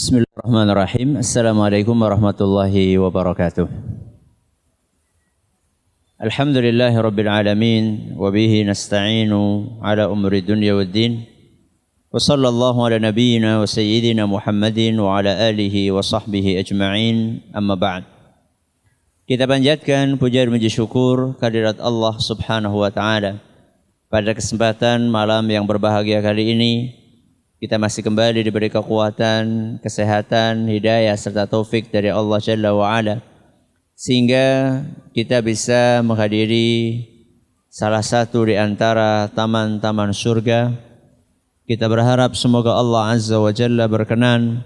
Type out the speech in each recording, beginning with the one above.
Bismillahirrahmanirrahim. Assalamualaikum warahmatullahi wabarakatuh. Alhamdulillahi rabbil alamin wa bihi nasta'inu ala umuri dunya waddin. Wa sallallahu ala nabiyyina wa sayyidina Muhammadin wa ala alihi wa sahbihi ajma'in. Amma ba'd. Kita panjatkan puja dan puji syukur kehadirat Allah Subhanahu wa taala. Pada kesempatan malam yang berbahagia kali ini, kita masih kembali diberi kekuatan, kesehatan, hidayah serta taufik dari Allah Jalla wa Ala, sehingga kita bisa menghadiri salah satu di antara taman-taman surga. Kita berharap semoga Allah Azza wa Jalla berkenan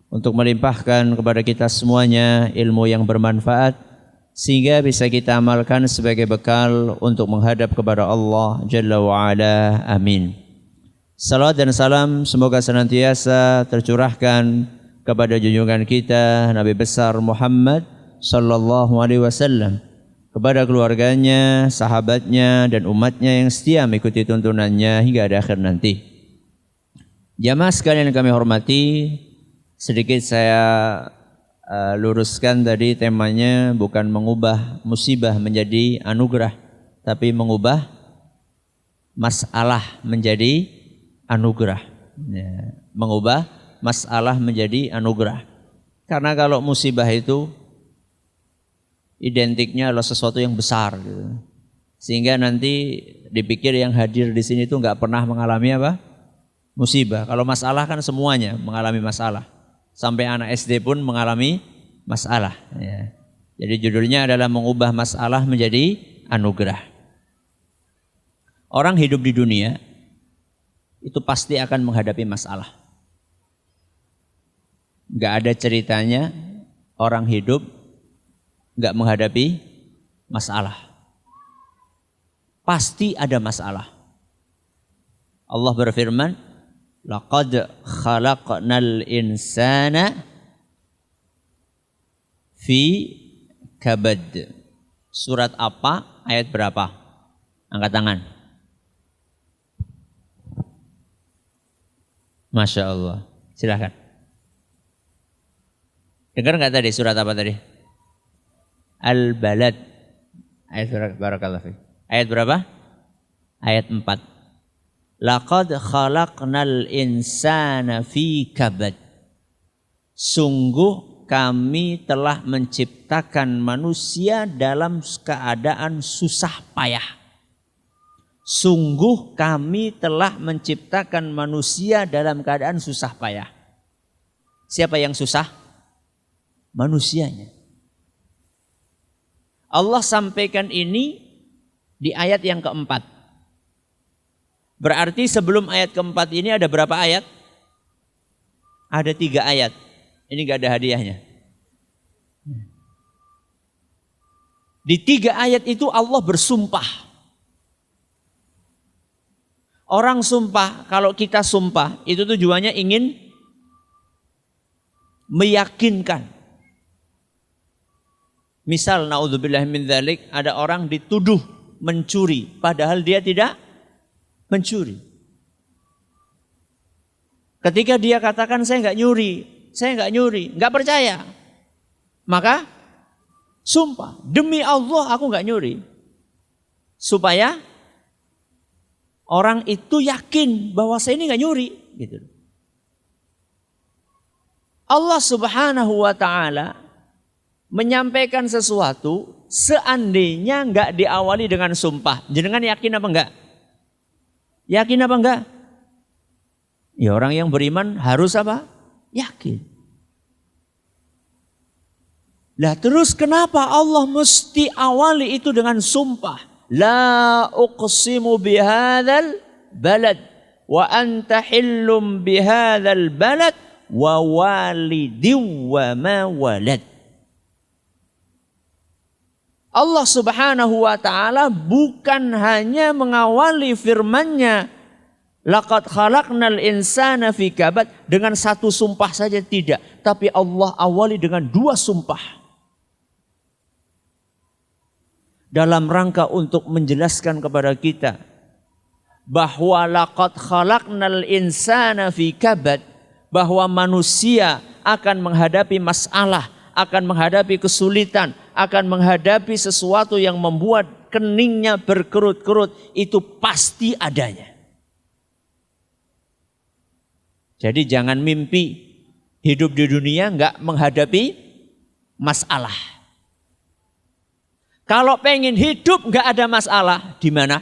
untuk melimpahkan kepada kita semuanya ilmu yang bermanfaat, sehingga bisa kita amalkan sebagai bekal untuk menghadap kepada Allah Jalla wa Ala. Amin. Salawat dan salam semoga senantiasa tercurahkan kepada junjungan kita Nabi besar Muhammad sallallahu alaihi wasallam, kepada keluarganya, sahabatnya dan umatnya yang setia mengikuti tuntunannya hingga ada akhir nanti. Jamaah sekalian yang kami hormati, sedikit saya luruskan tadi, temanya bukan mengubah musibah menjadi anugerah, tapi mengubah masalah menjadi anugerah, ya, mengubah masalah menjadi anugerah. Karena kalau musibah itu identiknya adalah sesuatu yang besar, gitu. Sehingga nanti dipikir yang hadir di sini itu nggak pernah mengalami apa? Musibah. Kalau masalah kan semuanya mengalami masalah. Sampai anak SD pun mengalami masalah. Ya. Jadi judulnya adalah mengubah masalah menjadi anugerah. Orang hidup di dunia itu pasti akan menghadapi masalah. Gak ada ceritanya orang hidup gak menghadapi masalah. Pasti ada masalah. Allah berfirman, laqad khalaqnal insana fi kabad. Surat apa? Ayat berapa? Angkat tangan. Masya Allah. Silahkan. Dengar nggak tadi surat apa tadi? Al-Balad. Ayat barakallahu fiik. Ayat berapa? Ayat 4. Laqad khalaqnal insana fi kabad. Sungguh kami telah menciptakan manusia dalam keadaan susah payah. Sungguh kami telah menciptakan manusia dalam keadaan susah payah. Siapa yang susah? Manusianya. Allah sampaikan ini di ayat yang keempat. Berarti sebelum ayat keempat ini ada berapa ayat? Ada 3 ayat. Ini gak ada hadiahnya. Di 3 ayat itu Allah bersumpah. Orang sumpah, kalau kita sumpah, itu tujuannya ingin meyakinkan. Misal, naudzubillah min dzalik, ada orang dituduh mencuri, padahal dia tidak mencuri. Ketika dia katakan, saya nggak nyuri, nggak percaya. Maka, sumpah, demi Allah aku nggak nyuri. Supaya orang itu yakin bahwa saya ini nggak nyuri, gitu. Allah Subhanahu wa taala menyampaikan sesuatu seandainya nggak diawali dengan sumpah. Jenengan yakin apa enggak? Yakin apa enggak? Ya, orang yang beriman harus apa? Yakin. Lah terus kenapa Allah mesti awali itu dengan sumpah? La uqsimu bihadzal balad wa anta hillum bihadzal balad wa walidin wa ma walad. Allah Subhanahu wa taala bukan hanya mengawali firman-Nya laqad khalaqnal insana fi kabad dengan 1 sumpah saja, tidak, tapi Allah awali dengan 2 sumpah. Dalam rangka untuk menjelaskan kepada kita bahwa laqad khalaqnal insana fi kabad, bahwa manusia akan menghadapi masalah, akan menghadapi kesulitan, akan menghadapi sesuatu yang membuat keningnya berkerut-kerut, itu pasti adanya. Jadi jangan mimpi hidup di dunia enggak menghadapi masalah. Kalau pengen hidup enggak ada masalah, di mana?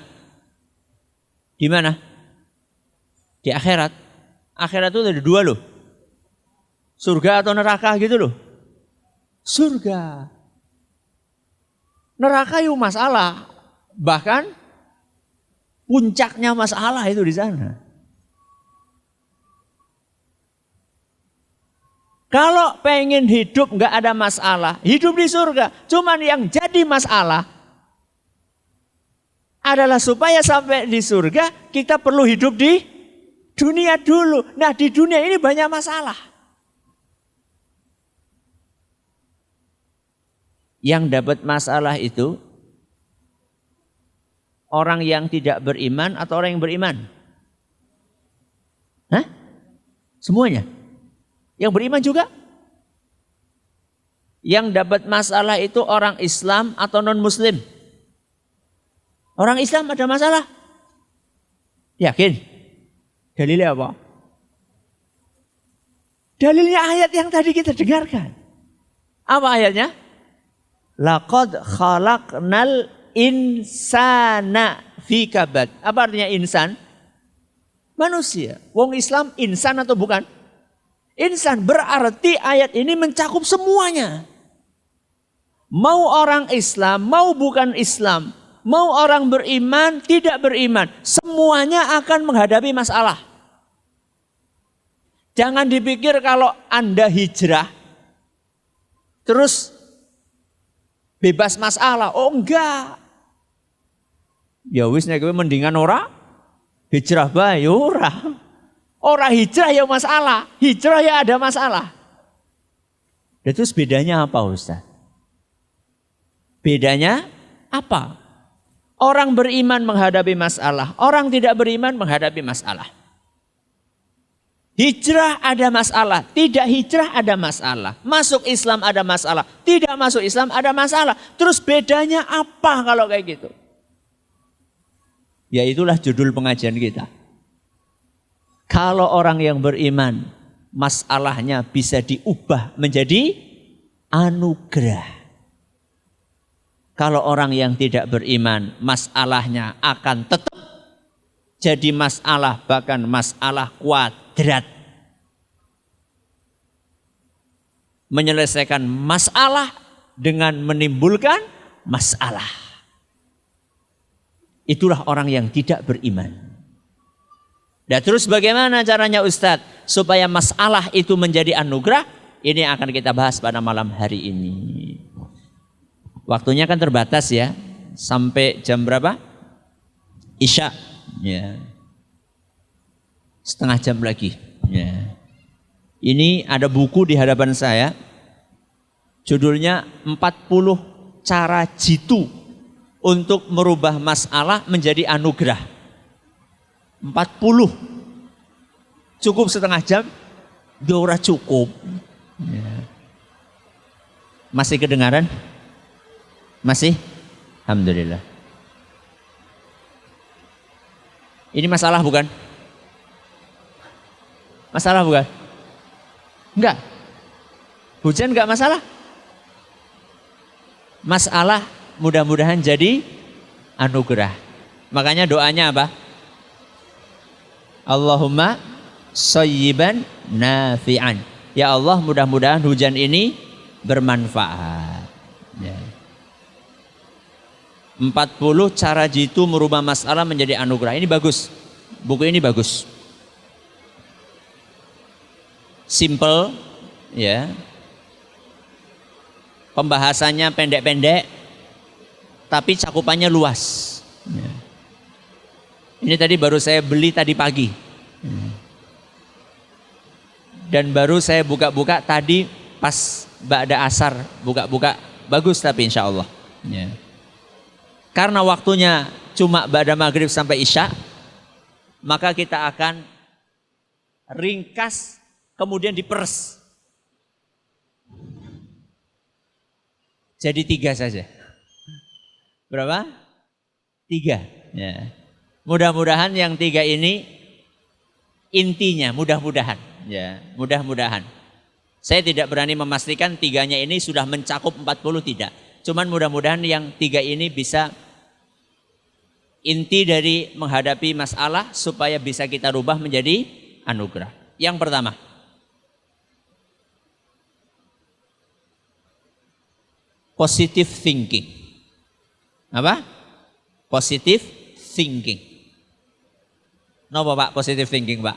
Di mana? Di akhirat. Akhirat itu ada dua loh. Surga atau neraka gitu loh. Surga. Neraka itu masalah. Bahkan puncaknya masalah itu di sana. Kalau pengen hidup nggak ada masalah, hidup di surga. Cuman yang jadi masalah adalah supaya sampai di surga kita perlu hidup di dunia dulu. Nah, di dunia ini banyak masalah. Yang dapat masalah itu orang yang tidak beriman atau orang yang beriman? Hah? Semuanya? Yang beriman juga? Yang dapat masalah itu orang Islam atau non-Muslim? Orang Islam ada masalah? Yakin? Dalilnya apa? Dalilnya ayat yang tadi kita dengarkan. Apa ayatnya? Laqad khalaqnal insana fi kabad. Apa artinya insan? Manusia. Wong Islam insan atau bukan? Insan, berarti ayat ini mencakup semuanya. Mau orang Islam, mau bukan Islam, mau orang beriman, tidak beriman, semuanya akan menghadapi masalah. Jangan dipikir kalau Anda hijrah, terus bebas masalah. Oh enggak. Ya wis nek kowe mendingan ora hijrah bae ora. Orang hijrah ya masalah, hijrah ya ada masalah. Dan terus bedanya apa Ustaz? Bedanya apa? Orang beriman menghadapi masalah, orang tidak beriman menghadapi masalah. Hijrah ada masalah, tidak hijrah ada masalah. Masuk Islam ada masalah, tidak masuk Islam ada masalah. Terus bedanya apa kalau kayak gitu? Ya itulah judul pengajian kita. Kalau orang yang beriman, masalahnya bisa diubah menjadi anugerah. Kalau orang yang tidak beriman, masalahnya akan tetap jadi masalah, bahkan masalah kuadrat. Menyelesaikan masalah dengan menimbulkan masalah. Itulah orang yang tidak beriman. Dan terus bagaimana caranya Ustadz supaya masalah itu menjadi anugerah? Ini akan kita bahas pada malam hari ini. Waktunya kan terbatas ya. Sampai jam berapa? Isya. Ya. Setengah jam lagi. Ya. Ini ada buku di hadapan saya. Judulnya 40 cara jitu untuk merubah masalah menjadi anugerah. 40. Cukup setengah jam? Ora cukup. Ya. Masih kedengaran? Masih? Alhamdulillah. Ini masalah bukan? Masalah bukan? Enggak. Hujan enggak masalah? Masalah mudah-mudahan jadi anugerah. Makanya doanya apa? Allahumma shayyiban nafi'an. Ya Allah, mudah-mudahan hujan ini bermanfaat. Ya. 40 cara jitu merubah masalah menjadi anugerah. Ini bagus. Buku ini bagus. Simple, ya. Pembahasannya pendek-pendek, tapi cakupannya luas. Ya. Ini tadi baru saya beli tadi pagi. Dan baru saya buka-buka tadi pas ba'da asar. Buka-buka. Bagus tapi insya Allah. Ya. Karena waktunya cuma ba'da maghrib sampai isya. Maka kita akan ringkas kemudian diperes. Jadi 3 saja. Berapa? 3. Ya. Mudah-mudahan yang 3 ini intinya, mudah-mudahan. Ya, mudah-mudahan. Saya tidak berani memastikan 3-nya ini sudah mencakup 40, tidak. Cuman mudah-mudahan yang 3 ini bisa inti dari menghadapi masalah supaya bisa kita rubah menjadi anugerah. Yang pertama, positive thinking. Apa? Positive thinking. Napa Pak positive thinking, Pak?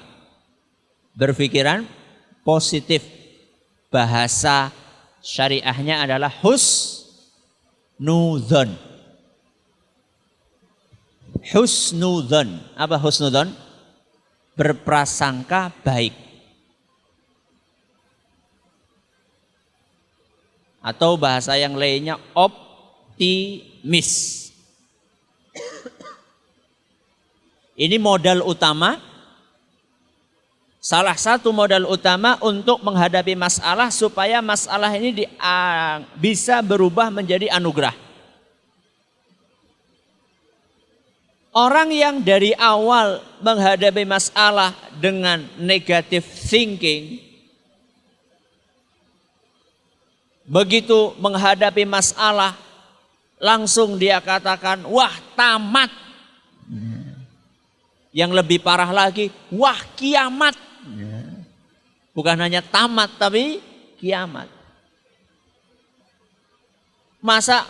Berpikiran positif. Bahasa syariahnya adalah husnudzon. Husnudzon. Apa husnudzon? Berprasangka baik. Atau bahasa yang lainnya optimis. Ini modal utama. Salah satu modal utama untuk menghadapi masalah supaya masalah ini bisa berubah menjadi anugerah. Orang yang dari awal menghadapi masalah dengan negative thinking, begitu menghadapi masalah langsung dia katakan, wah tamat. Yang lebih parah lagi, wah kiamat. Bukan hanya tamat tapi kiamat. Masa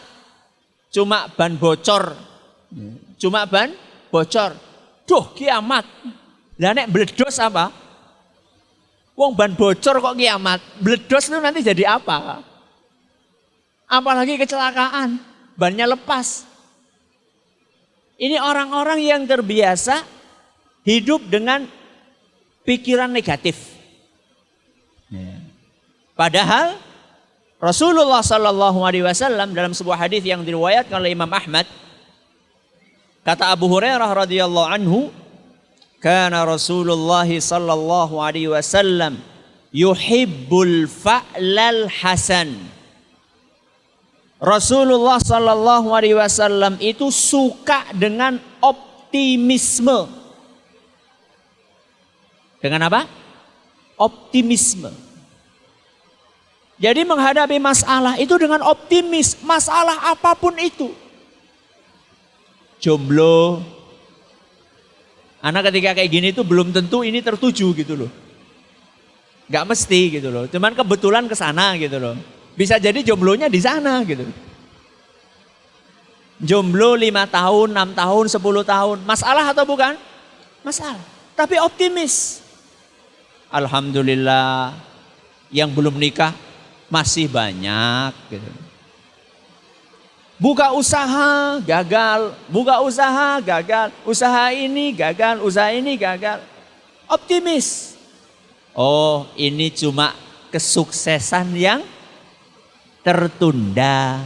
cuma ban bocor? Cuma ban bocor. Duh kiamat. Lah nek bledos apa? Wong ban bocor kok kiamat. Bledos itu nanti jadi apa? Apalagi kecelakaan, bannya lepas. Ini orang-orang yang terbiasa hidup dengan pikiran negatif. Padahal Rasulullah Sallallahu Alaihi Wasallam dalam sebuah hadis yang diriwayatkan oleh Imam Ahmad, kata Abu Hurairah radhiyallahu anhu, kana Rasulullah Sallallahu Alaihi Wasallam yuhibbul fa'lal hasan. Rasulullah Sallallahu Alaihi Wasallam itu suka dengan optimisme. Dengan apa? Optimisme. Jadi menghadapi masalah itu dengan optimis. Masalah apapun itu. Jomblo. Anak ketika kayak gini tuh belum tentu ini tertuju gitu loh. Gak mesti gitu loh. Cuman kebetulan ke sana gitu loh. Bisa jadi jomblonya di sana gitu. Jomblo 5 tahun, 6 tahun, 10 tahun. Masalah atau bukan? Masalah. Tapi optimis. Alhamdulillah yang belum nikah masih banyak gitu. Buka usaha gagal, buka usaha gagal, usaha ini gagal, usaha ini gagal. Optimis. Oh, ini cuma kesuksesan yang tertunda.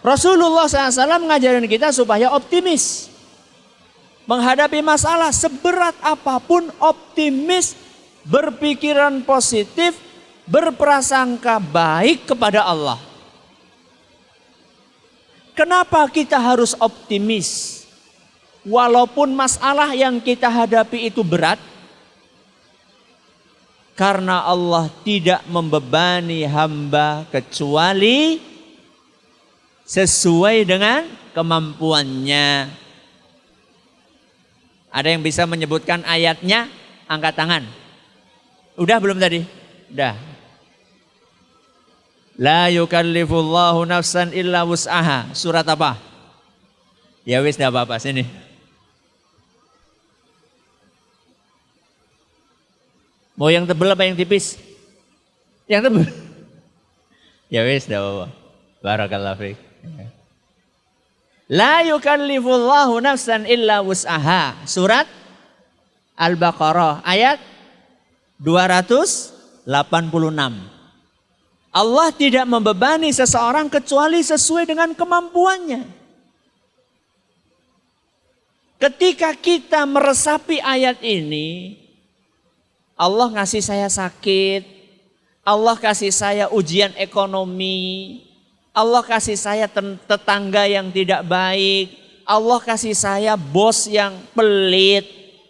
Rasulullah SAW mengajarin kita supaya optimis. Menghadapi masalah seberat apapun optimis, berpikiran positif, berprasangka baik kepada Allah. Kenapa kita harus optimis? Walaupun masalah yang kita hadapi itu berat, karena Allah tidak membebani hamba kecuali sesuai dengan kemampuannya. Ada yang bisa menyebutkan ayatnya? Angkat tangan. Udah belum tadi? Udah. La yukallifullahu nafsan illa wus'aha. Surat apa? Ya wis dah apa-apa sini. Mau yang tebel apa yang tipis? Yang tebel. Ya wis dah apa-apa. Barakallahu fiik. La yukallifullahu nafsan illa wus'aha. Surat Al-Baqarah ayat 286. Allah tidak membebani seseorang kecuali sesuai dengan kemampuannya. Ketika kita meresapi ayat ini, Allah ngasih saya sakit, Allah kasih saya ujian ekonomi, Allah kasih saya tetangga yang tidak baik, Allah kasih saya bos yang pelit.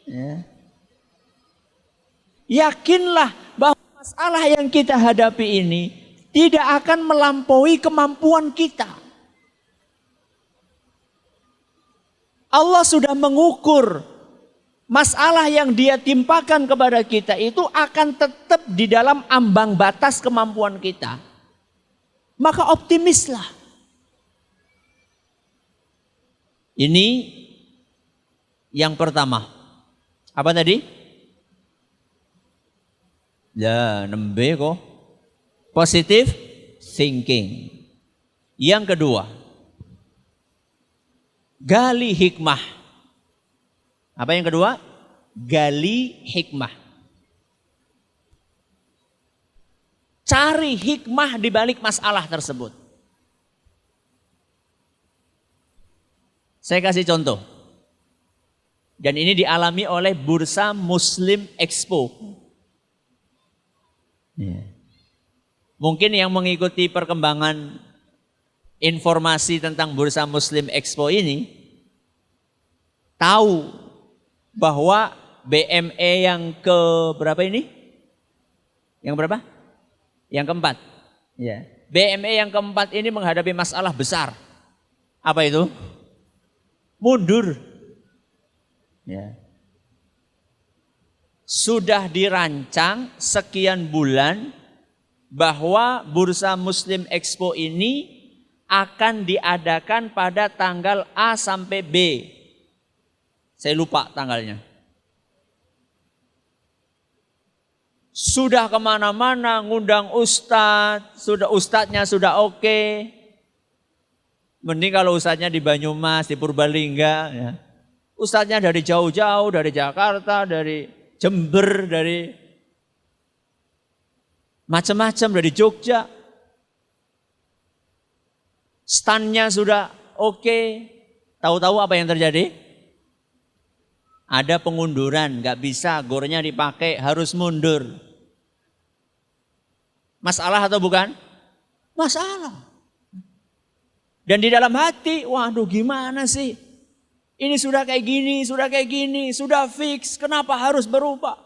Ya. Yakinlah bahwa masalah yang kita hadapi ini tidak akan melampaui kemampuan kita. Allah sudah mengukur masalah yang Dia timpakan kepada kita itu akan tetap di dalam ambang batas kemampuan kita. Maka optimislah. Ini yang pertama. Apa tadi? Ya, nembe kok. Positive thinking. Yang kedua, gali hikmah. Apa yang kedua? Gali hikmah. Cari hikmah di balik masalah tersebut. Saya kasih contoh. Dan ini dialami oleh Bursa Muslim Expo. Ya. Mungkin yang mengikuti perkembangan informasi tentang Bursa Muslim Expo ini tahu bahwa BME yang ke berapa ini? Yang berapa? Yang keempat. Ya. BME yang keempat ini menghadapi masalah besar. Apa itu? Mundur. Ya. Sudah dirancang sekian bulan bahwa Bursa Muslim Expo ini akan diadakan pada tanggal A sampai B. Saya lupa tanggalnya. Sudah kemana-mana ngundang ustadz, ustadznya sudah oke. Mending kalau ustadznya di Banyumas, di Purbalingga. Ya. Ustadznya dari jauh-jauh, dari Jakarta, dari Jember, dari macam-macam, dari Jogja. Standnya sudah oke. Tahu-tahu apa yang terjadi? Ada pengunduran, nggak bisa, gornya dipakai, harus mundur. Masalah atau bukan? Masalah. Dan di dalam hati, waduh gimana sih? Ini sudah kayak gini, sudah fix, kenapa harus berubah?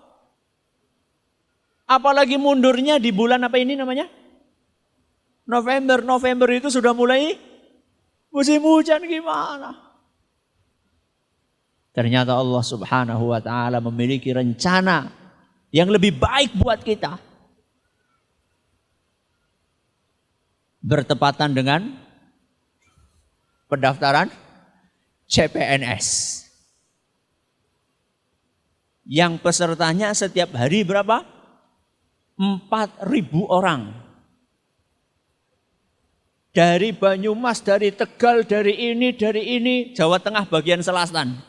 Apalagi mundurnya di bulan apa ini namanya? November itu sudah mulai musim hujan gimana? Ternyata Allah Subhanahu wa taala memiliki rencana yang lebih baik buat kita. Bertepatan dengan pendaftaran CPNS. Yang pesertanya setiap hari berapa? 4.000 orang. Dari Banyumas, dari Tegal, dari ini, Jawa Tengah bagian selatan.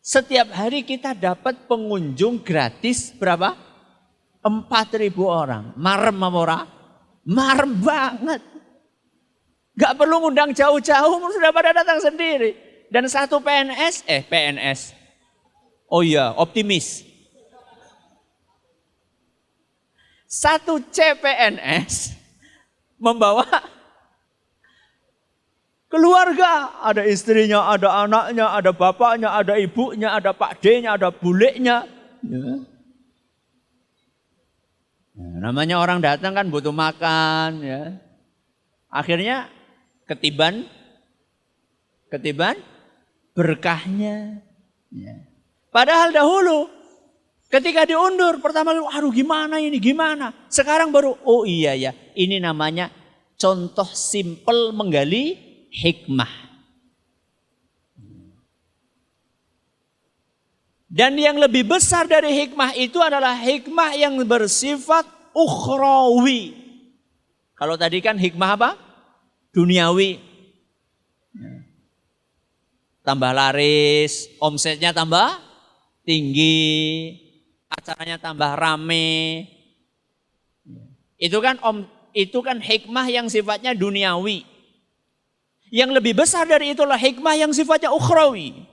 Setiap hari kita dapat pengunjung gratis berapa? 4.000 orang. Marem apa ora? Marem banget. Gak perlu ngundang jauh-jauh, sudah pada datang sendiri. Dan satu PNS. Oh iya, optimis. Satu CPNS membawa keluarga, ada istrinya, ada anaknya, ada bapaknya, ada ibunya, ada Pak D-nya, ada buleknya. Ya. Nah, namanya orang datang kan butuh makan, ya. Akhirnya ketiban berkahnya. Ya. Padahal dahulu ketika diundur pertama kali, aduh gimana ini, gimana? Sekarang baru, oh iya ya, ini namanya contoh simpel menggali hikmah. Dan yang lebih besar dari hikmah itu adalah hikmah yang bersifat ukhrawi. Kalau tadi kan hikmah apa? Duniawi. Tambah laris, omsetnya tambah tinggi, acaranya tambah rame. Itu kan hikmah yang sifatnya duniawi. Yang lebih besar dari itulah hikmah yang sifatnya ukhrawi.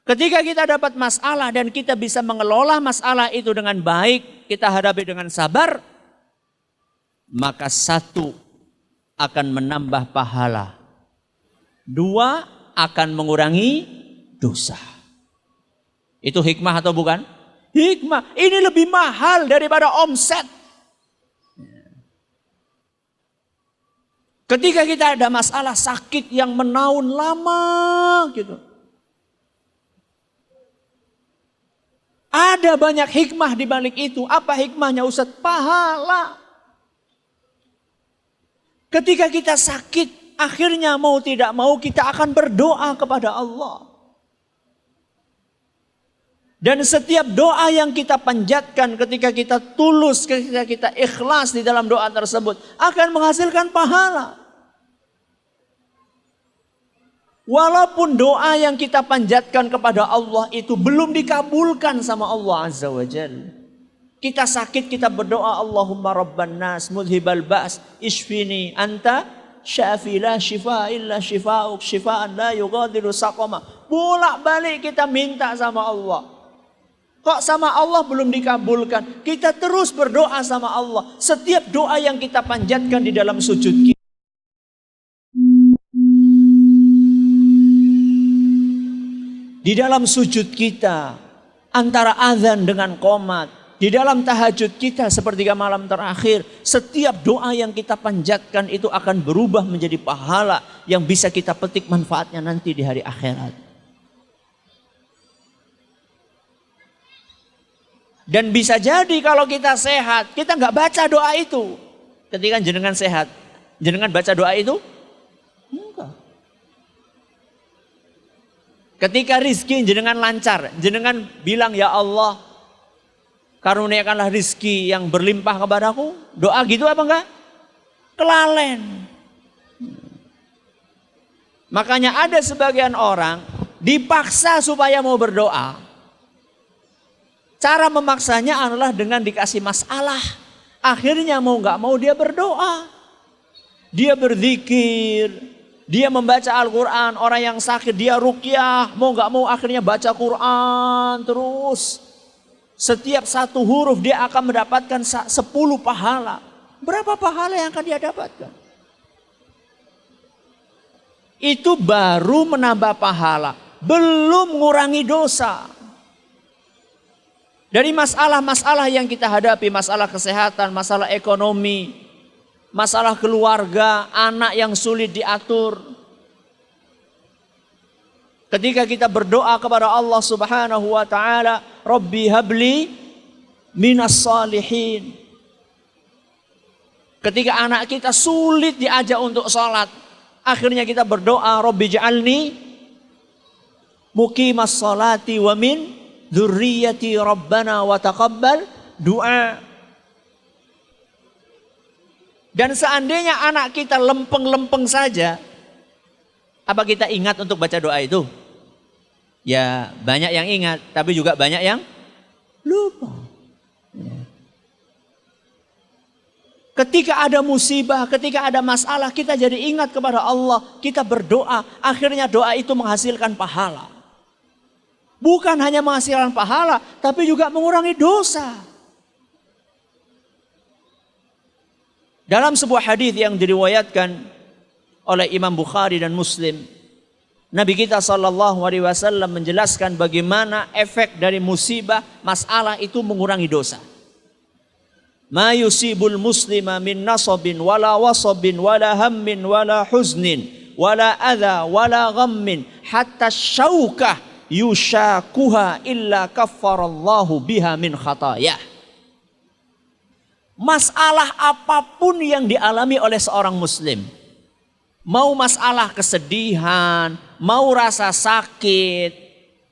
Ketika kita dapat masalah dan kita bisa mengelola masalah itu dengan baik, kita hadapi dengan sabar, maka satu, akan menambah pahala. Dua, akan mengurangi dosa. Itu hikmah atau bukan? Hikmah. Ini lebih mahal daripada omset. Ketika kita ada masalah sakit yang menaun lama gitu. Ada banyak hikmah di balik itu. Apa hikmahnya Ustaz? Pahala. Ketika kita sakit, akhirnya mau tidak mau kita akan berdoa kepada Allah. Dan setiap doa yang kita panjatkan ketika kita tulus, ketika kita ikhlas di dalam doa tersebut, akan menghasilkan pahala. Walaupun doa yang kita panjatkan kepada Allah itu belum dikabulkan sama Allah Azza wa Jalla. Kita sakit, kita berdoa, Allahumma rabban nas, mudhibal ba's, ishfini, anta syafi la shifa illa shifa'uk, shifa'an la yugadiru saqama. Bolak-balik kita minta sama Allah. Kok sama Allah belum dikabulkan? Kita terus berdoa sama Allah. Setiap doa yang kita panjatkan di dalam sujud kita, di dalam sujud kita, antara azan dengan qomat, di dalam tahajud kita sepertiga malam terakhir, setiap doa yang kita panjatkan itu akan berubah menjadi pahala yang bisa kita petik manfaatnya nanti di hari akhirat. Dan bisa jadi kalau kita sehat, kita nggak baca doa itu. Ketika jenengan sehat, jenengan baca doa itu? Enggak. Ketika rizki jenengan lancar, jenengan bilang, ya Allah, karuniakanlah rizki yang berlimpah kepadaku. Doa gitu apa enggak? Kelalen. Makanya ada sebagian orang dipaksa supaya mau berdoa. Cara memaksanya adalah dengan dikasih masalah. Akhirnya mau nggak mau dia berdoa. Dia berzikir. Dia membaca Al-Quran. Orang yang sakit dia ruqyah. Mau nggak mau akhirnya baca Quran terus. Setiap satu huruf dia akan mendapatkan 10 pahala. Berapa pahala yang akan dia dapatkan? Itu baru menambah pahala. Belum mengurangi dosa. Dari masalah-masalah yang kita hadapi, masalah kesehatan, masalah ekonomi, masalah keluarga, anak yang sulit diatur. Ketika kita berdoa kepada Allah Subhanahu wa taala, Rabbi habli minas salihin. Ketika anak kita sulit diajak untuk sholat, akhirnya kita berdoa, Rabbi ja'alni muqimas sholati wa min dzurriyyati rabbana wa taqabbal doa. Dan seandainya anak kita lempeng-lempeng saja, apa kita ingat untuk baca doa itu? Ya banyak yang ingat, tapi juga banyak yang lupa. Ketika ada musibah, ketika ada masalah, kita jadi ingat kepada Allah, kita berdoa, akhirnya doa itu menghasilkan pahala. Bukan hanya menghasilkan pahala, tapi juga mengurangi dosa. Dalam sebuah hadis yang diriwayatkan oleh Imam Bukhari dan Muslim, Nabi kita SAW menjelaskan bagaimana efek dari musibah, masalah itu mengurangi dosa. Ma yusibul muslima min nasabin wala wasabin wala hammin wala huznin wala adha wala ghammin hatta syaukah yushakuha illa kaffarallahu biha min khatayah. Masalah apapun yang dialami oleh seorang muslim, mau masalah kesedihan, mau rasa sakit,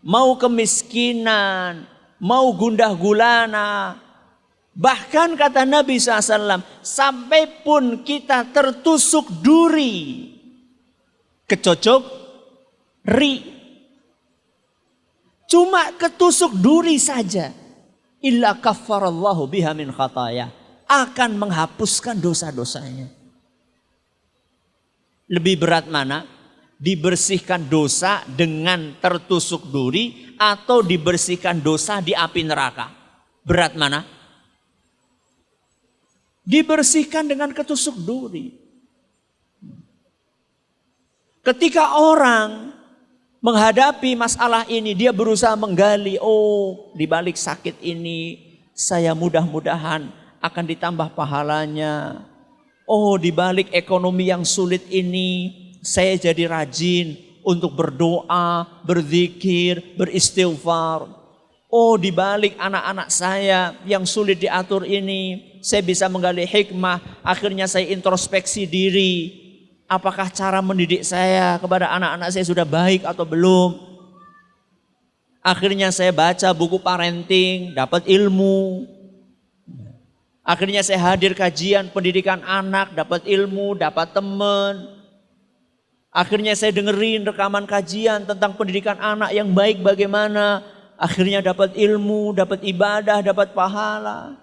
mau kemiskinan, mau gundah gulana, bahkan kata Nabi SAW, sampai pun kita tertusuk duri, kecocok ri, cuma ketusuk duri saja, illa kaffarallahu biha min khataya, akan menghapuskan dosa-dosanya. Lebih berat mana? Dibersihkan dosa dengan tertusuk duri atau dibersihkan dosa di api neraka? Berat mana? Dibersihkan dengan ketusuk duri. Ketika orang menghadapi masalah ini, dia berusaha menggali, oh di balik sakit ini saya mudah-mudahan akan ditambah pahalanya. Oh di balik ekonomi yang sulit ini saya jadi rajin untuk berdoa, berzikir, beristighfar. Oh di balik anak-anak saya yang sulit diatur ini, saya bisa menggali hikmah. Akhirnya saya introspeksi diri. Apakah cara mendidik saya kepada anak-anak saya sudah baik atau belum? Akhirnya saya baca buku parenting, dapat ilmu. Akhirnya saya hadir kajian pendidikan anak, dapat ilmu, dapat teman. Akhirnya saya dengerin rekaman kajian tentang pendidikan anak yang baik bagaimana. Akhirnya dapat ilmu, dapat ibadah, dapat pahala.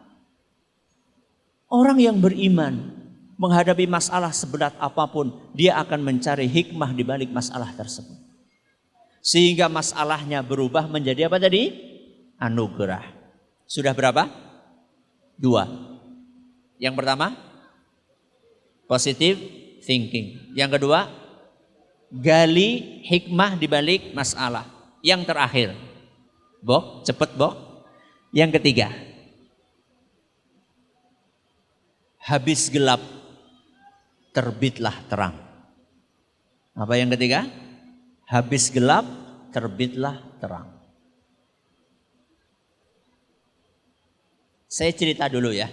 Orang yang beriman menghadapi masalah seberat apapun, dia akan mencari hikmah di balik masalah tersebut. Sehingga masalahnya berubah menjadi apa tadi? Anugerah. Sudah berapa? 2. Yang pertama, positive thinking. Yang kedua, gali hikmah di balik masalah. Yang terakhir, Bok, cepet Bok. Yang ketiga, habis gelap, terbitlah terang. Apa yang ketiga? Habis gelap, terbitlah terang. Saya cerita dulu ya.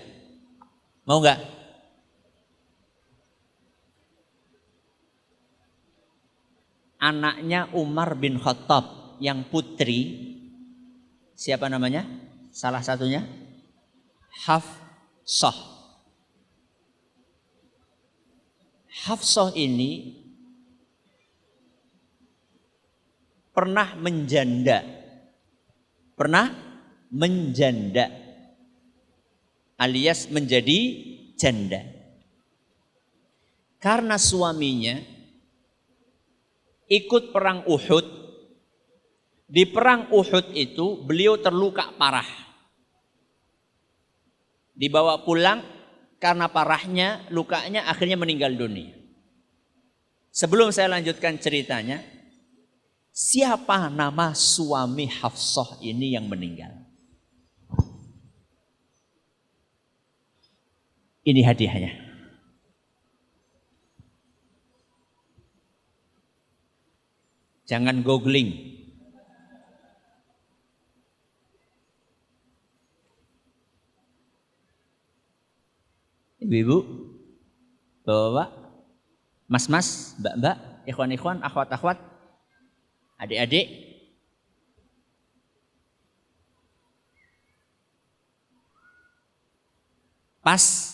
Mau nggak? Anaknya Umar bin Khattab yang putri, siapa namanya? Salah satunya Hafsah. Hafsah ini pernah menjanda. Alias menjadi janda. Karena suaminya ikut perang Uhud. Di perang Uhud itu beliau terluka parah. Dibawa pulang karena parahnya lukanya akhirnya meninggal dunia. Sebelum saya lanjutkan ceritanya, siapa nama suami Hafsah ini yang meninggal? Ini hadiahnya. Jangan googling. Ibu-ibu, bapak-bapak, mas-mas, mbak-mbak, ikhwan-ikhwan, akhwat-akhwat, adik-adik. Pas.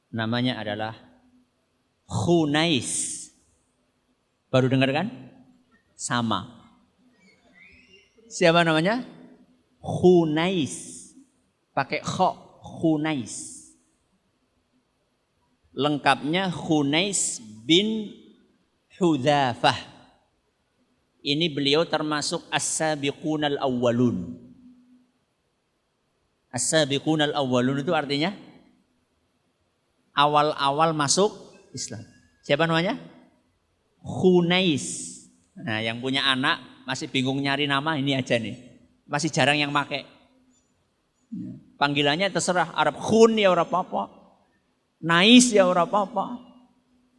Namanya adalah Khunais. Baru dengar kan? Sama. Siapa namanya? Khunais. Pakai kho, Khunais. Lengkapnya Khunais bin Hudzafah. Ini beliau termasuk as-sabiqunal awwalun. As-sabiqunal awwalun itu artinya awal-awal masuk Islam. Siapa namanya? Khunais. Nah, yang punya anak masih bingung nyari nama, ini aja nih. Masih jarang yang pakai. Panggilannya terserah, Arab Khun ya ora apa-apa. Nais ya ora apa-apa.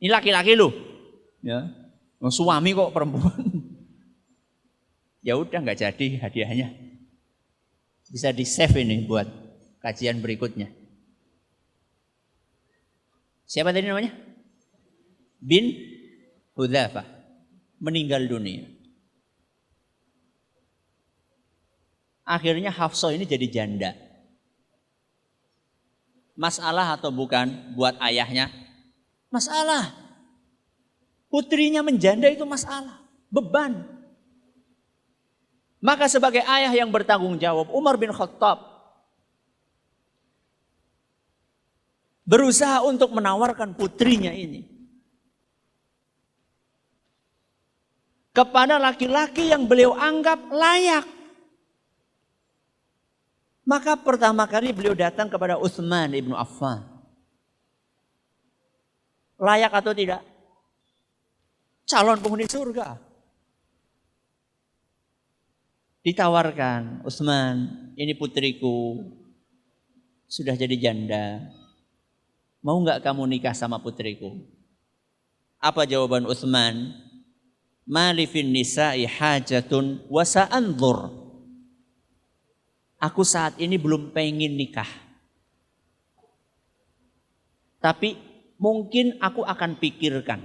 Ini laki-laki loh. Ya. Suami kok perempuan. Ya udah nggak jadi hadiahnya. Bisa di-save ini buat kajian berikutnya. Siapa tadi namanya? Bin Hudzafah. Meninggal dunia. Akhirnya Hafsah ini jadi janda. Masalah atau bukan buat ayahnya? Masalah. Putrinya menjanda itu masalah. Beban. Maka sebagai ayah yang bertanggung jawab, Umar bin Khattab berusaha untuk menawarkan putrinya ini. kepada laki-laki yang beliau anggap layak. Maka pertama kali beliau datang kepada Utsman ibnu Affan. Layak atau tidak? Calon penghuni surga. Ditawarkan, Utsman, ini putriku sudah jadi janda. Mau nggak kamu nikah sama putriku? Apa jawaban Utsman? Mali fin nisa'i hajatun wa sa'anzur. Aku saat ini belum pengen nikah. Tapi mungkin aku akan pikirkan.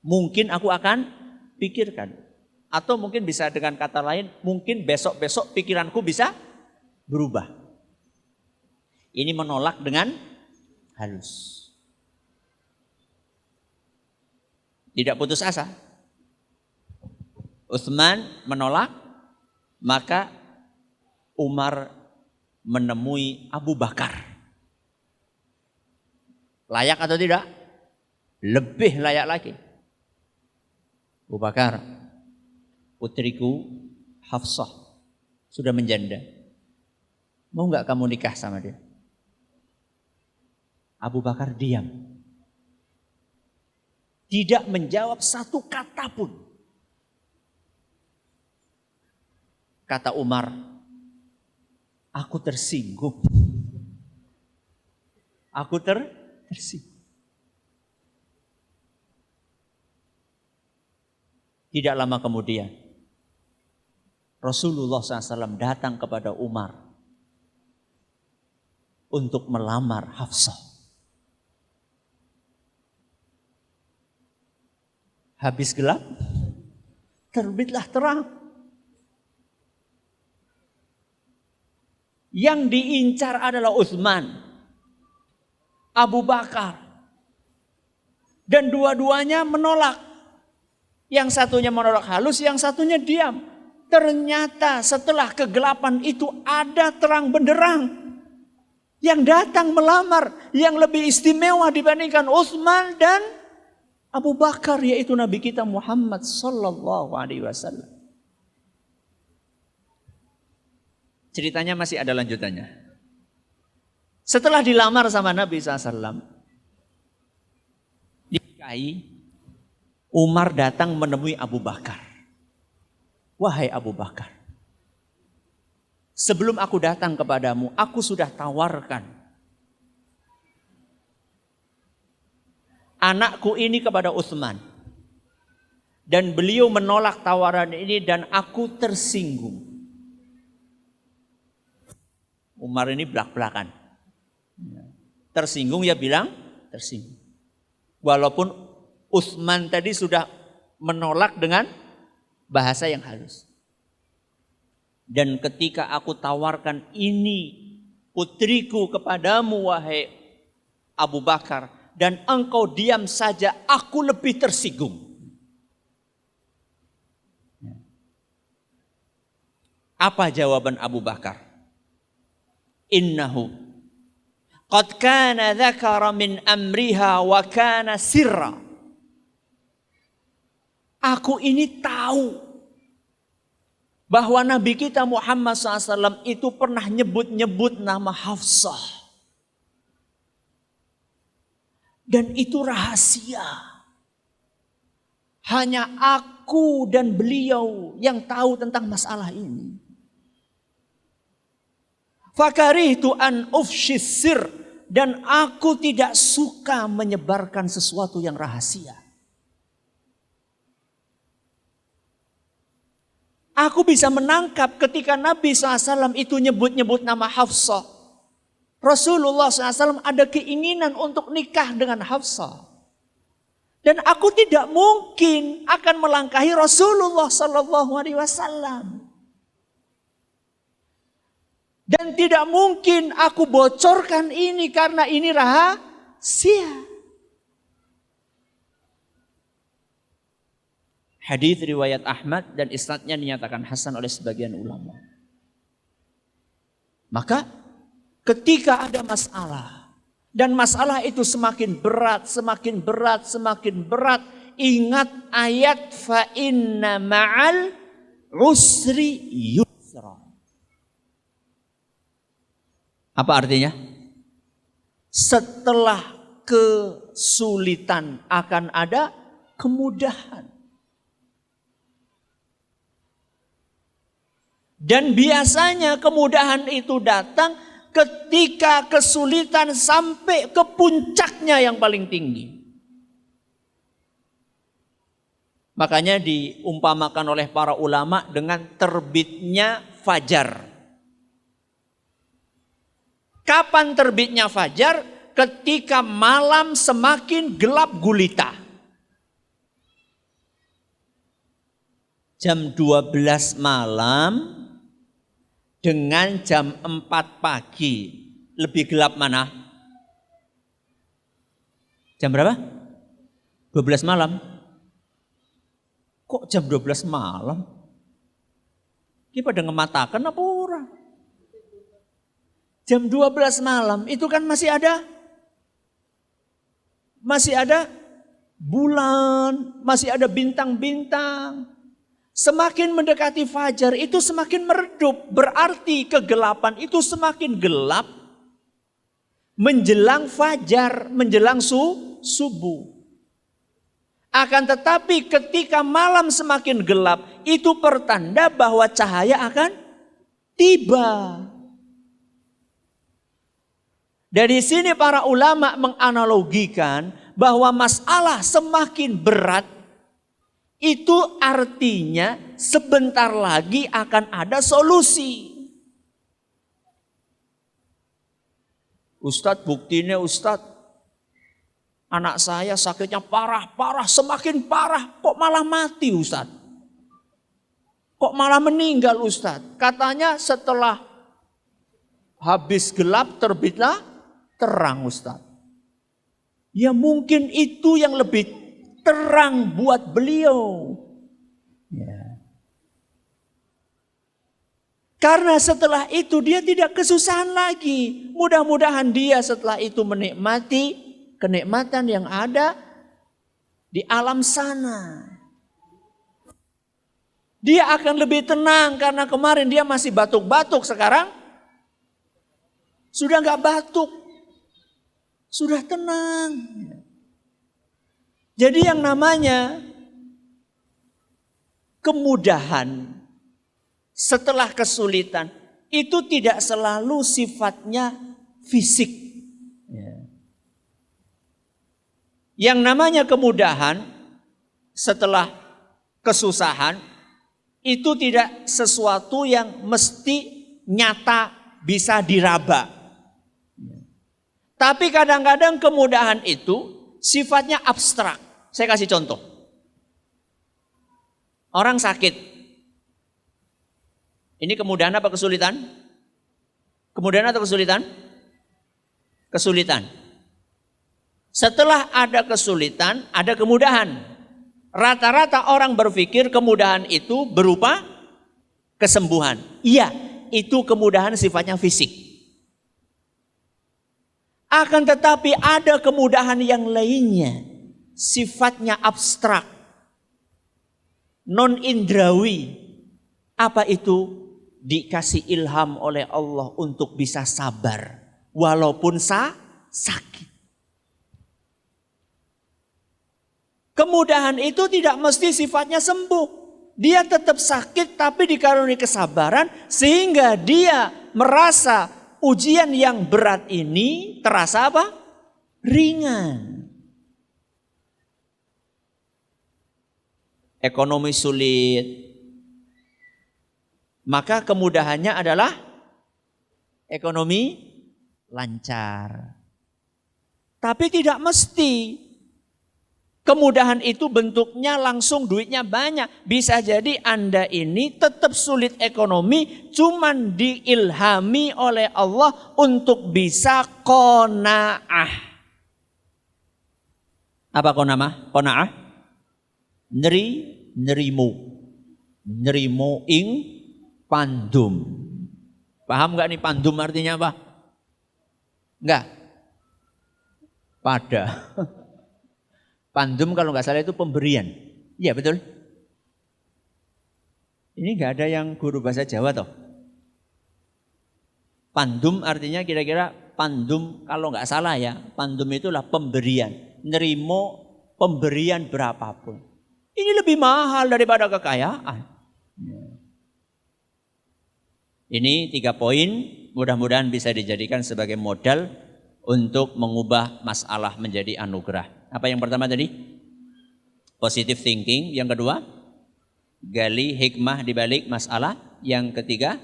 Mungkin aku akan pikirkan. Atau mungkin bisa dengan kata lain, mungkin besok-besok pikiranku bisa berubah. Ini menolak dengan halus. Tidak putus asa. Utsman menolak. Maka Umar menemui Abu Bakar. Layak atau tidak? Lebih layak lagi. Abu Bakar, putriku Hafsah sudah menjanda. Mau nggak kamu nikah sama dia? Abu Bakar diam. Tidak menjawab satu kata pun. Kata Umar, aku tersinggung. Aku tersinggung. Tidak lama kemudian, Rasulullah SAW datang kepada Umar untuk melamar Hafsah. Habis gelap, terbitlah terang. Yang diincar adalah Utsman, Abu Bakar. Dan dua-duanya menolak. Yang satunya menolak halus, yang satunya diam. Ternyata setelah kegelapan itu ada terang benderang. Yang datang melamar, yang lebih istimewa dibandingkan Utsman dan Abu Bakar, yaitu Nabi kita Muhammad sallallahu alaihi wasallam. Ceritanya masih ada lanjutannya. Setelah dilamar sama Nabi SAW, dinikahi, Umar datang menemui Abu Bakar. Wahai Abu Bakar, sebelum aku datang kepadamu, aku sudah tawarkan anakku ini kepada Utsman. Dan beliau menolak tawaran ini dan aku tersinggung. Umar ini belak-belakan. Tersinggung ya bilang tersinggung. Walaupun Utsman tadi sudah menolak dengan bahasa yang halus. Dan ketika aku tawarkan ini putriku kepadamu wahai Abu Bakar, dan engkau diam saja, aku lebih tersinggung. Apa jawaban Abu Bakar? Innahu qad kana dzakara min amriha wa kana sirra. Aku ini tahu bahwa Nabi kita Muhammad SAW itu pernah nyebut-nyebut nama Hafsah. Dan itu rahasia. Hanya aku dan beliau yang tahu tentang masalah ini. Fakarihtu an ufshis sir, dan aku tidak suka menyebarkan sesuatu yang rahasia. Aku bisa menangkap ketika Nabi SAW itu nyebut-nyebut nama Hafsah. Rasulullah SAW ada keinginan untuk nikah dengan Hafsah. Dan aku tidak mungkin akan melangkahi Rasulullah SAW. Dan tidak mungkin aku bocorkan ini karena ini rahasia. Hadis riwayat Ahmad dan isnadnya dinyatakan hasan oleh sebagian ulama. Maka ketika ada masalah dan masalah itu semakin berat, semakin berat, semakin berat, ingat ayat fa inna ma'al usri yusra. Apa artinya? Setelah kesulitan akan ada kemudahan. Dan biasanya kemudahan itu datang ketika kesulitan sampai ke puncaknya yang paling tinggi. Makanya diumpamakan oleh para ulama dengan terbitnya fajar. Kapan terbitnya fajar? Ketika malam semakin gelap gulita. Jam 12 malam dengan jam 4 pagi lebih gelap mana? Jam berapa? 12 malam. Kok jam 12 malam? Kita pada ngematakan apa orang? Jam 12 malam itu kan masih ada bulan, masih ada bintang-bintang. Semakin mendekati fajar itu semakin meredup. Berarti kegelapan itu semakin gelap menjelang fajar, menjelang subuh. Akan tetapi ketika malam semakin gelap, itu pertanda bahwa cahaya akan tiba. Dari sini para ulama menganalogikan bahwa masalah semakin berat, itu artinya sebentar lagi akan ada solusi. Ustadz, buktinya Ustadz, anak saya sakitnya parah, semakin parah. Kok malah mati Ustadz? Kok malah meninggal Ustadz? Katanya setelah habis gelap terbitlah terang Ustadz. Ya mungkin itu yang lebih terang buat beliau. Ya. Karena setelah itu dia tidak kesusahan lagi. Mudah-mudahan dia setelah itu menikmati kenikmatan yang ada di alam sana. Dia akan lebih tenang karena kemarin dia masih batuk-batuk, sekarang sudah nggak batuk, sudah tenang. Jadi yang namanya kemudahan setelah kesulitan itu tidak selalu sifatnya fisik. Yang namanya kemudahan setelah kesusahan itu tidak sesuatu yang mesti nyata bisa diraba. Tapi kadang-kadang kemudahan itu sifatnya abstrak. Saya kasih contoh. Orang sakit. Ini kemudahan apa kesulitan? Kemudahan atau kesulitan? Kesulitan. Setelah ada kesulitan, ada kemudahan. Rata-rata orang berpikir kemudahan itu berupa kesembuhan. Iya, itu kemudahan sifatnya fisik. Akan tetapi ada kemudahan yang lainnya, sifatnya abstrak, non-indrawi. Apa itu? Dikasih ilham oleh Allah untuk bisa sabar, walaupun sakit. Kemudahan itu tidak mesti sifatnya sembuh. Dia tetap sakit tapi dikaruniai kesabaran sehingga dia merasa ujian yang berat ini terasa apa? Ringan. Ekonomi sulit. Maka kemudahannya adalah ekonomi lancar. Tapi tidak mesti. Kemudahan itu bentuknya langsung duitnya banyak. Bisa jadi Anda ini tetap sulit ekonomi, cuman diilhami oleh Allah untuk bisa qanaah. Apa qanaah? Nerimu ing pandum. Paham gak nih pandum artinya apa? Enggak. Pada. Pandum kalau nggak salah itu pemberian. Iya betul. Ini nggak ada yang guru bahasa Jawa toh. Pandum artinya kira-kira pandum kalau nggak salah ya. Pandum itulah pemberian. Nerimo pemberian berapapun. Ini lebih mahal daripada kekayaan. Ini 3 poin. Mudah-mudahan bisa dijadikan sebagai modal untuk mengubah masalah menjadi anugerah. Apa yang pertama tadi? Positive thinking. Yang kedua, gali hikmah di balik masalah. Yang ketiga,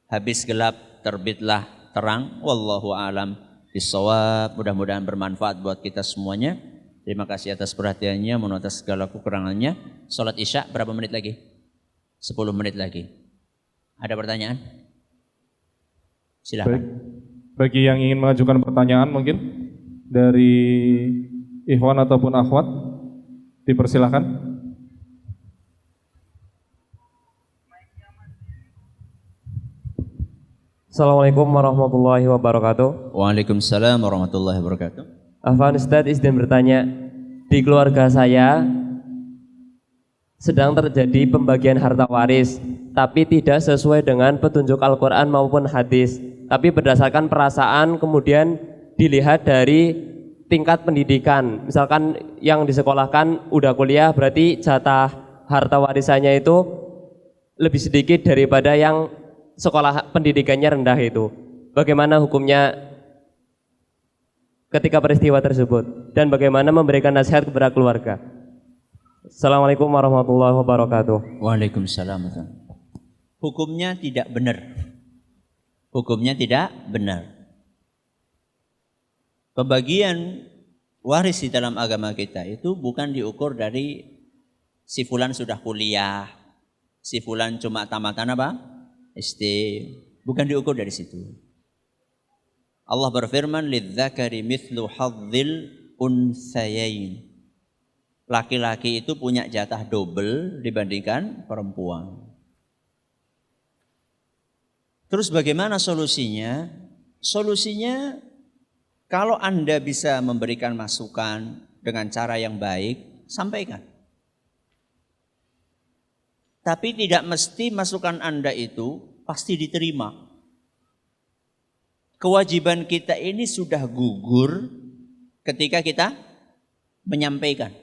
habis gelap terbitlah terang. Wallahu a'lam bishawab. Mudah-mudahan bermanfaat buat kita semuanya. Terima kasih atas perhatiannya, mohon atas segala kekurangannya. Salat Isya berapa menit lagi? 10 menit lagi. Ada pertanyaan? Silakan. Baik. Bagi yang ingin mengajukan pertanyaan mungkin dari ikhwan ataupun akhwat, dipersilakan. Assalamualaikum warahmatullahi wabarakatuh. Waalaikumsalam warahmatullahi wabarakatuh. Afwan Ustadz izin bertanya, di keluarga saya sedang terjadi pembagian harta waris, tapi tidak sesuai dengan petunjuk Al-Quran maupun hadis, tapi berdasarkan perasaan, kemudian dilihat dari tingkat pendidikan. Misalkan yang disekolahkan udah kuliah, berarti jatah harta warisannya itu lebih sedikit daripada yang sekolah pendidikannya rendah itu. Bagaimana hukumnya ketika peristiwa tersebut, dan bagaimana memberikan nasihat kepada keluarga? Assalamualaikum warahmatullahi wabarakatuh. Waalaikumsalam. Hukumnya tidak benar. Hukumnya tidak benar. Pembagian waris di dalam agama kita itu bukan diukur dari si fulan sudah kuliah, si fulan cuma tamatan apa? SD. Bukan diukur dari situ. Allah berfirman, "Lidzakari mithlu hadzil untsayain." Laki-laki itu punya jatah double dibandingkan perempuan. Terus bagaimana solusinya? Solusinya kalau Anda bisa memberikan masukan dengan cara yang baik, sampaikan. Tapi tidak mesti masukan Anda itu pasti diterima. Kewajiban kita ini sudah gugur ketika kita menyampaikan.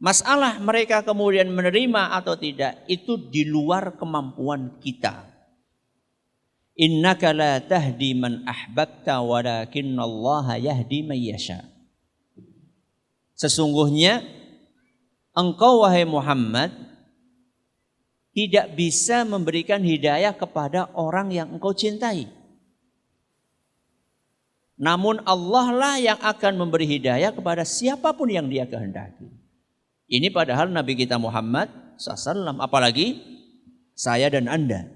Masalah mereka kemudian menerima atau tidak itu di luar kemampuan kita. Innaka la tahdi man ahbabta walakinallaha yahdi man yasha. Sesungguhnya engkau wahai Muhammad tidak bisa memberikan hidayah kepada orang yang engkau cintai. Namun Allah lah yang akan memberi hidayah kepada siapapun yang Dia kehendaki. Ini padahal Nabi kita Muhammad SAW, apalagi saya dan Anda.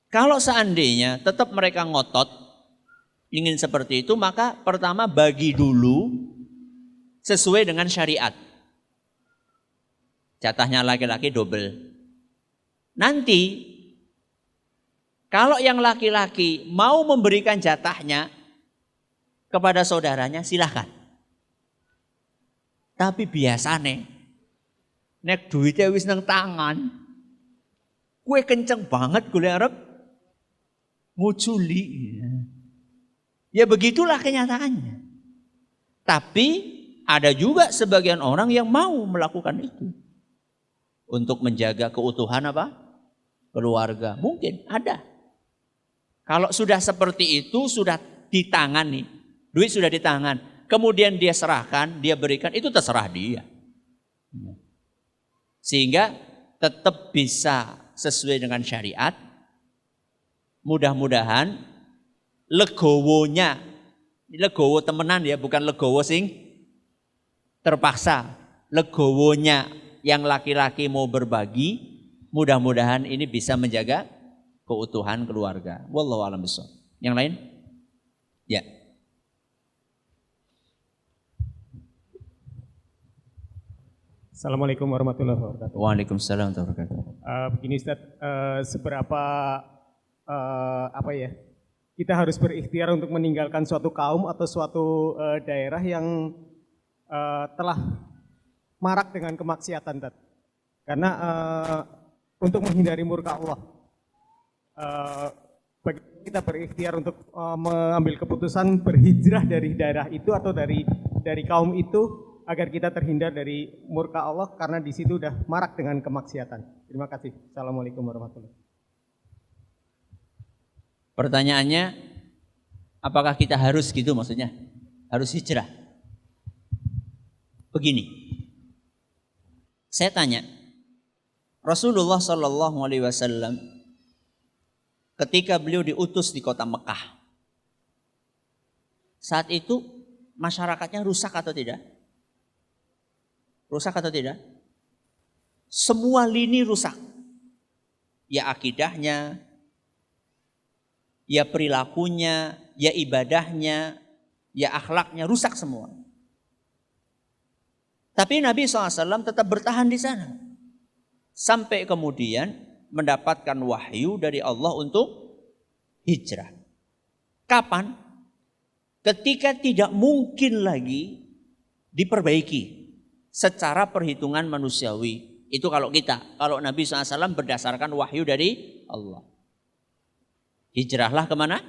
Kalau seandainya tetap mereka ngotot ingin seperti itu, maka pertama bagi dulu sesuai dengan syariat. Jatahnya laki-laki double. Nanti kalau yang laki-laki mau memberikan jatahnya kepada saudaranya, silahkan. Tapi biasane nek duitnya wis nang tangan, kue kenceng banget gue arep nguculi. Ya begitulah kenyataannya. Tapi ada juga sebagian orang yang mau melakukan itu untuk menjaga keutuhan apa? Keluarga. Mungkin ada. Kalau sudah seperti itu, sudah di tangan nih, duit sudah di tangan. Kemudian dia serahkan, dia berikan, itu terserah dia. Sehingga tetap bisa sesuai dengan syariat. Mudah-mudahan legowonya, legowo temenan ya, bukan legowo sing terpaksa. Legowonya yang laki-laki mau berbagi, mudah-mudahan ini bisa menjaga keutuhan keluarga. Wallahu a'lam bishawab. Yang lain? Ya. Assalamualaikum warahmatullahi wabarakatuh. Waalaikumsalam warahmatullahi wabarakatuh. Begini Ustaz, seberapa kita harus berikhtiar untuk meninggalkan suatu kaum atau suatu daerah yang telah marak dengan kemaksiatan, Tat. Karena untuk menghindari murka Allah, kita berikhtiar untuk mengambil keputusan berhijrah dari daerah itu atau dari kaum itu agar kita terhindar dari murka Allah karena di situ udah marak dengan kemaksiatan. Terima kasih. Assalamualaikum warahmatullahi wabarakatuh. Pertanyaannya, apakah kita harus gitu maksudnya? Harus hijrah? Begini, saya tanya, Rasulullah Shallallahu Alaihi Wasallam ketika beliau diutus di kota Mekah, saat itu masyarakatnya rusak atau tidak? Rusak atau tidak? Semua lini rusak. Ya akidahnya, ya perilakunya, ya ibadahnya, ya akhlaknya rusak semua. Tapi Nabi SAW tetap bertahan di sana. Sampai kemudian mendapatkan wahyu dari Allah untuk hijrah. Kapan? Ketika tidak mungkin lagi diperbaiki secara perhitungan manusiawi. Itu kalau kita. Kalau Nabi SAW berdasarkan wahyu dari Allah. Hijrahlah kemana?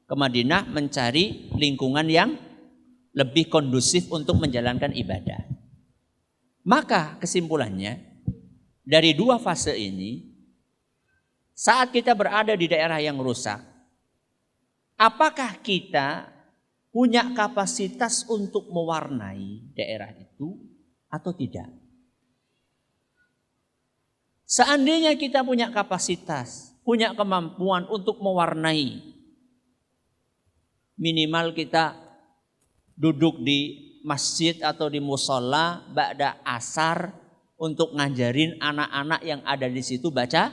Ke Madinah mencari lingkungan yang lebih kondusif untuk menjalankan ibadah. Maka kesimpulannya, dari dua fase ini, saat kita berada di daerah yang rusak, apakah kita punya kapasitas untuk mewarnai daerah itu atau tidak? Seandainya kita punya kapasitas, punya kemampuan untuk mewarnai, minimal kita duduk di masjid atau di musola ba'da asar untuk ngajarin anak-anak yang ada di situ baca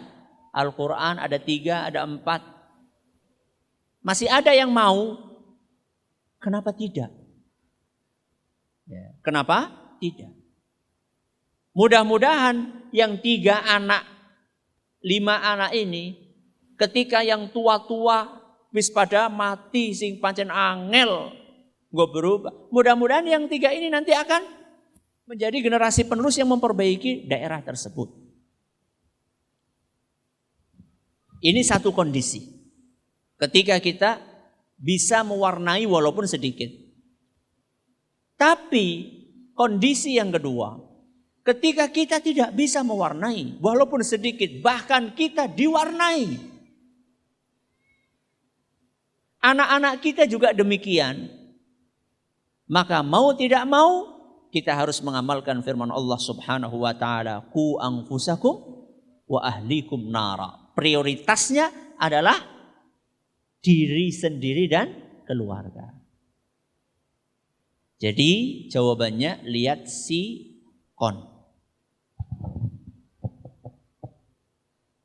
Al-Quran, ada 3, ada 4. Masih ada yang mau, kenapa tidak? Ya. Kenapa tidak? Mudah-mudahan yang 3 anak, 5 anak ini, ketika yang tua-tua wis pada mati sing pancen angel nggo berubah. Mudah-mudahan yang 3 ini nanti akan menjadi generasi penerus yang memperbaiki daerah tersebut. Ini satu kondisi. Ketika kita bisa mewarnai walaupun sedikit. Tapi kondisi yang kedua, ketika kita tidak bisa mewarnai walaupun sedikit, bahkan kita diwarnai. Anak-anak kita juga demikian. Maka mau tidak mau kita harus mengamalkan firman Allah Subhanahu wa taala, qu anfusakum wa ahlikum nara. Prioritasnya adalah diri sendiri dan keluarga. Jadi jawabannya lihat si kon.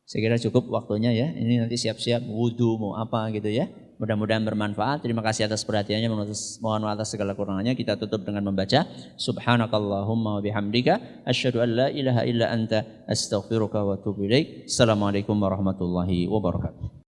Saya kira cukup waktunya ya. Ini nanti siap-siap wudhu mau apa gitu ya. Mudah-mudahan bermanfaat. Terima kasih atas perhatiannya. Mohon maaf atas segala kurangannya. Kita tutup dengan membaca Subhanakallahumma wa bihamdika asyhadu an la ilaha illa anta astaghfiruka wa atubu ilaik. Assalamualaikum warahmatullahi wabarakatuh.